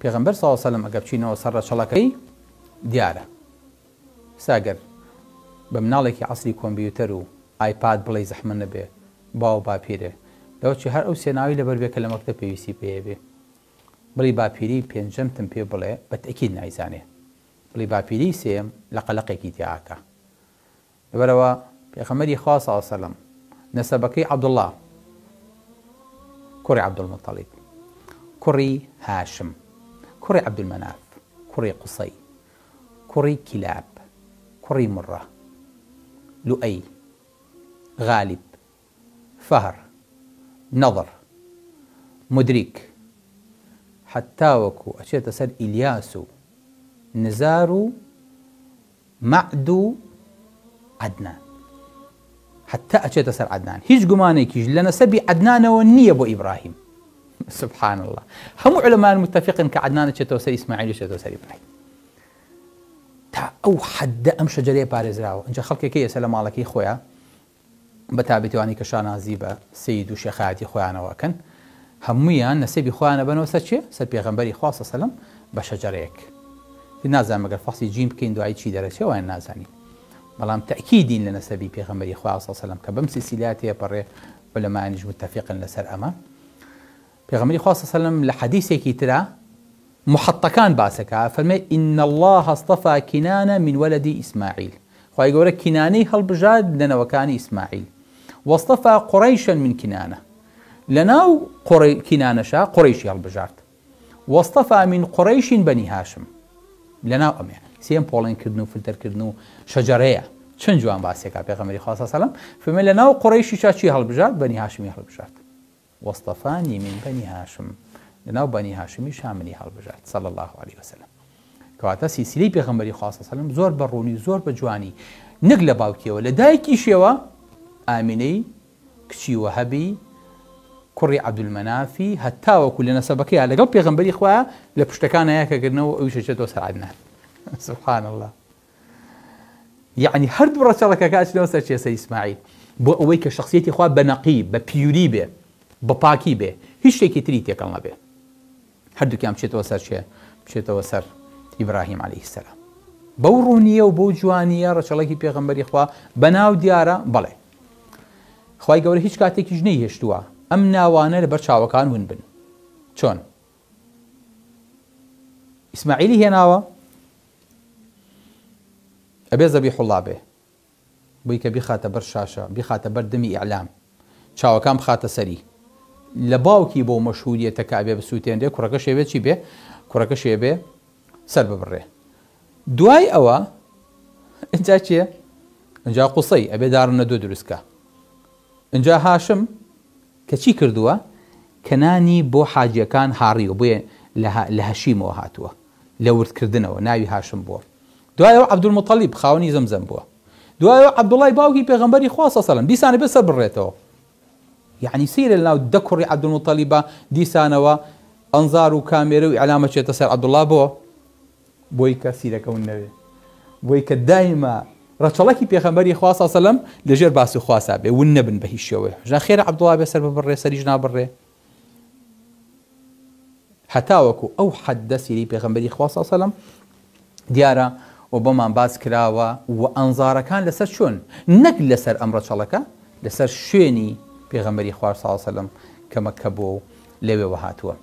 پێغەمبەر صلی الله علیه و سلم ئەگە بچینەوە سەر ڕەچەڵەکەی دیارە ساگەر بە مناڵێکی عەسری کۆمپیوتەر و ئایپاد بڵێ زەحمە نەبێ باو باپیرێ لەوەچی هەر ئەو سێناوی لەبەر بێ کە لە مەکتەب پێویستی پێیە بێ بڵی باپیری پێنجەمتم پێ بڵێ بە تەکید نایزانێ بڵی باپیری سێم لە قەلەقێکی تیاکە لەبەرەوە پێغەمبەری خوا صلی الله علیه و سلم نەسەبەکەی عەبدوڵڵا کوڕی عەبدولمەطەلیب کوڕی هاشم کوڕی عەبدولمەناف کوڕی قوسەی کوڕی کیلاب کوڕی مڕە لوئەی غالب فهر نەضر مدریک حتا وەکو ئەچێتە سەر ئیلیاس و نزار و مەعد و عەدنان حتى أشيت سر عدنان هيج جمانيكيش لنا سبي عدنان ونية أبو إبراهيم سبحان الله هم علماء متفقين كعدنان أشيت سر إسماعيل أشيت سر إبراهيم تا أو حد أم شجرة بارز راو إن خلق كي سلام عليك يا خويا بتابتي واني كشان عزيبة سيد وشيخاتي خويانا وكن هميان نسبي خويانا بنو ساتشي سر بيغمبري خاصة سلام بشجريك الناس ما قال فصي جيم كين دعي شي درجة وين نازاني بەڵام تأكيدين لە نەسەبی پێغەمبەری خوا صلی الله علیه و سلم کە بەم سلسیلاتێ بەڕێ علەمایانیش متفقن لەسەر ئەمە پێغەمبەری خوا صلی الله علیه و سلم لە حەدیثێکی ترا محەطەکان باسەکە فەرمێ إن الله اصطفى كنانة من ولد إسماعيل خوای گەورە کینانەی هەڵبژارد لەنەوەکانی ئیسماعیل واصطفى قريشا من كنانة لەناو کینانەشا قڕیشی هەڵبژارد واصطفى من قريش بني هاشم لەناو ئەمێ سيم بولين كردنو فلتر كردنو شجرية چەند جوان باسێکا پێغەمبەری خوا صلی الله علیه و سلم فەرمێ لەناو قڕیشیشا چی هەڵبژارد بەنی هاشمی هەڵبژارد واصطفاني من بني هاشم لەناو بەنی هاشمیش منی هەڵبژارد صلی الله عليه وسلم کەواتە سیلسیلەی پێغەمبەری خوا صلی الله علیه و سلم زۆر بەڕوونی زۆر بە جوانی نەک لە باوکیەوە لە دایکیشەوە ئامینەی کچی وەهەبی کوڕی عەبدولمەنافی هەتا وەکو لە نەسەبەکەیە لەگەڵ پێغەمبەری خوا لە پشتەکانە یاکەگرنەوە ئەویش ئەچێتەوە سەر عەدنان سبحان الله يعني هردو رسالك كاش لو سر سي اسماعيل بو اوي كشخصيتي خوا بنقي ببيوري به بباكي به هيش شيء كتري تيكلنا به هردو كام مشيت وسر شيء مشيت وسر ابراهيم عليه السلام بورونيه وبو جوانيه رسالك بيغمبري خوا بناو دياره بله خواي گور هیچ کاتێکی ژنەی هێشتووە ئەم ناوانە لەبەر چاوەکان ون بن چۆن ئیسماعیلی هێناوە أبي ذبيح الله به بويك بيخات بر شاشة بيخات بر دمي إعلام شاو كام خات سري لباوكي بو مشهورية تكابي بسوتين دي كوركا شيبه شي به كوركا شيبه سرب بره دواي أوا انجا چيه انجا قصي أبي دارنا دو درسكا انجا هاشم كشي كردوا كناني بو حاجة كان هاريو بو لهشيم وهاتوا لورد كردنا ناوي هاشم بو دوایەوە عەبدولمەطەلیب خاوەنی زەمزەم بووە دوایەوە عەبدوڵڵای باوکی پێغەمبەری خوا صلی الله علیه و سلم دیسانە بێ سەر بڕێتەوە یعنی سەیرە لەناو دە کوڕی عەبدولمەطەلیبە دیسانەوە ئەنزار و کامێرە و ئیعلامە چێتە سەر عەبدوڵڵا بۆ بۆی کە سیرەکە ون نەوێ بۆی کە دایما ڕەچەڵەکی پێغەمبەری خوا صلی الله علیه و سلم لەژێر باسی خواسا بێ ون نەبن بە هیچ شێوەیە ژا خێرە عەبدوڵڵا بێ سەر ببڕێ سەریش نابڕێ هەتا وەکو ئەو حەددە سیرەی پێغەمبەری خوا صلی الله علیه و سلم دیارە وبمان باز كراوة وأنظار كان لسر شون نك لسر أمر شلكا لسر شوني بيغمبري خوار صلى الله عليه وسلم كما كبو لوي وهاتوا